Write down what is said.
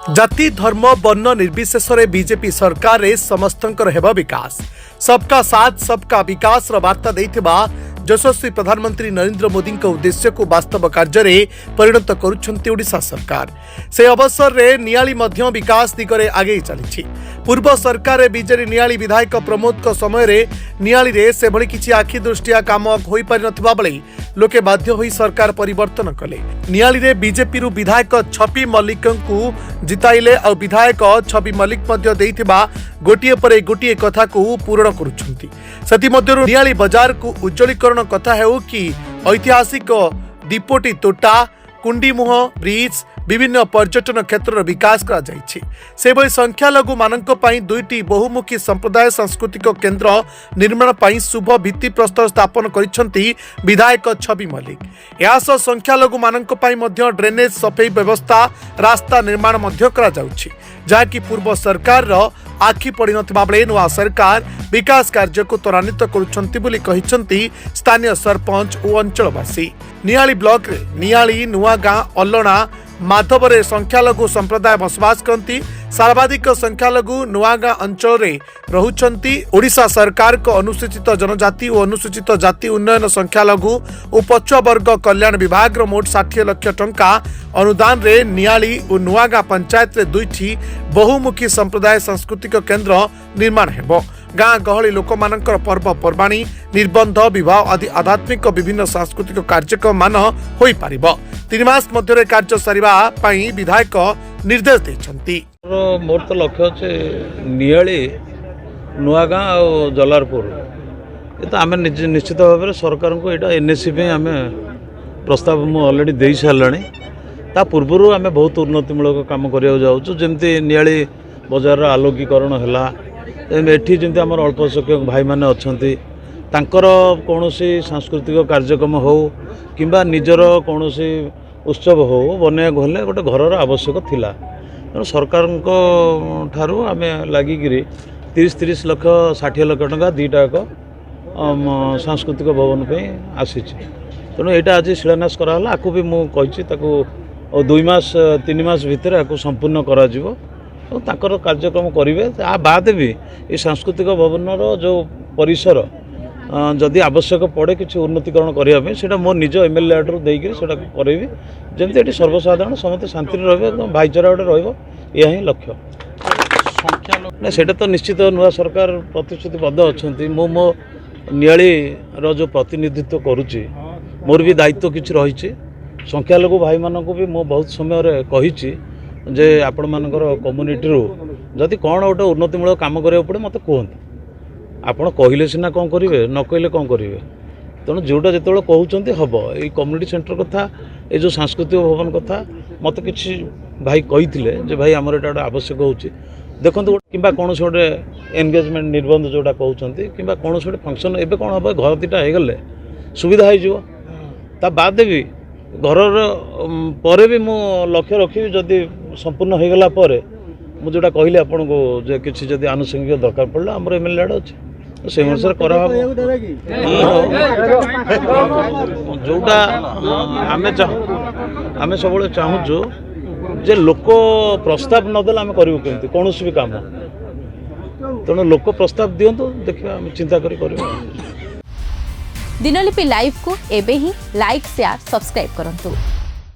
जाति धर्म वर्ण निर्विशेष बीजेपी सरकार रे समस्तंकर हेबा विकास सबका साथ सबका विकास वार्ता देथिबा यशस्वी प्रधानमंत्री नरेंद्र मोदी उद्देश्य को वास्तव कार्य रे परिणत करुछंती ओडिशा सरकार। से अवसर रे नियाली मध्य विकास दिगरे आगे चली। पूर्व सरकार रे बीजेडी नियाली विधायक प्रमोद को समय रे नियाली रे से भली किछि आखि दृष्टिया काम होई पारि नथिबा बेले लोके बाध्य होई सरकार परिवर्तन कले। नियाली रे बीजेपी रु विधायक छपी मल्लिक को जिताइले और विधायक छवि मल्लिक मध्य देइथिबा गोटिए पर गोटिए कथा को पूर्ण करुछंती। सती मध्यरु नियाली बाजार को उज्जवलीकरण कथा हेउ कि ऐतिहासिक दीपोटी तोटा कुंडीमुह ब्रिज विभिन्न पर्यटन क्षेत्र विकास करा जायछि। सेबई संख्यालघु मानक पई दुईटी बहुमुखी संप्रदाय सांस्कृतिक केन्द्र निर्माण पई शुभ भित्ति प्रस्तर स्थापन करिसंती विधायक छवि मल्लिक। यास संख्यालघु मानक पई मध्य ड्रेनेज सफाई व्यवस्था रास्ता निर्माण मध्य करा जाउछि, जाकि पूर्व सरकार रो आखि पड़ी नथिबा बेले नुआ सरकार विकास कार्य को त्वरान्वित करुछंती बोली कहिसंती स्थानीय सरपंच और अंचलवासी। नियाली ब्लॉक रे नियाली नुआगां अल्लणा माधवरे संख्यालघु संप्रदाय बसवास करती। सर्वाधिक संख्यालघु नुआगां अंचल रे रहुचंती। ओडिशा सरकार को अनुसूचित जनजाति और अनुसूचित जाति उन्नयन संख्यालघु और पछुआ वर्ग कल्याण विभाग रो मोट 60 लाख टंका अनुदान रे नियाली और नुआगां पंचायत रे दुईटी बहुमुखी संप्रदाय सांस्कृतिक केन्द्र निर्माण हेबो। गाँ गहली लोक मानकर पर्व पर्वाणी निर्बंध विवाह आदि आध्यात्मिक विभिन्न सांस्कृतिक कार्यक्रम मान होई पारिबो। 3 मास मध्य कार्य सारिबा पई विधायक निर्देश देछंती। मोर तो लक्ष्य अच्छे नियाली नुआगां और जलारपुर ये तो आम निश्चित भाव में सरकार को यहाँ एनएससी पे आम प्रस्ताव मुझे अलरेडी दे सारे। ता पूर्व आम बहुत उन्नतिमूलक काम करने जाऊँ जमती नियाली बजार आलोकीकरण है। एठी जमती आम अल्प संख्यक भाई मैंने अच्छा कौन सांस्कृतिक कार्यक्रम हो कि निजर कौन उत्सव हो बनवाक हेल्ले गोटे घर आवश्यक थिला। तेणु सरकार ठारू आम लगिकी 30 लाख 60 लाख टंका दीटा सांस्कृतिक भवन पे आसी। तेणु यहाँ आज शिलान्यास कराला। आपको भी मुझे 2 मास 3 मास भितर आपको संपूर्ण करा जिवो और ताकर कार्यक्रम करेंगे। आ बाद भी ये सांस्कृतिक भवन जो परिसर जदि आवश्यक पड़े किसी उन्नतिकरण करने से मो निज एमएलए आडू देकर करें जमी ये सर्वसाधारण समस्त शांति रही भाईचारा गोटे रहा लक्ष्य ना। से तो निश्चित नुआ सरकार प्रतिश्रुतिबद्ध अच्छा। मो नियाली जो प्रतिनिधित्व करुच्ची मोर भी दायित्व किसी रही। संख्यालघु भाई मानक भी मु बहुत समय कही जे आपण मानकर कम्युनिटी जदि कौन गोटे उन्नतिमूलक काम करा पड़े मत कहते आपण कहले सिना कौन करेंगे न कहले कौन करेंगे। तेणु जोटा जो कहते हम ये कम्युनिटी सेंटर कथा ये जो सांस्कृतिक भवन कथा मत कि भाई कही भाई आमर ये आवश्यक हो देखो कि कौन से गोटे एंगेजमेंट निर्बंध जोटा कहते कि कौन से गोटे फंक्शन एवं कौन हम घर दीटा होगले सुविधा हो बाद भी घर पर भी मु लक्ष्य रखी जदि संपूर्ण हो गला मुझे जोटा कहली आपन को जे किसी जदि आनुषंगिक दरकार पड़ा आम एमएलए आड़ अच्छे से अनुसार करा जोटा आम सब चाहूँ जे लोक प्रस्ताव नदेला आम करूँ केमती कौन भी काम। तेणु लोक प्रस्ताव दिंतु देखिए आम चिंता कर। दिनलिपि लाइव को एबे ही लाइक शेयर सब्सक्राइब करंतु।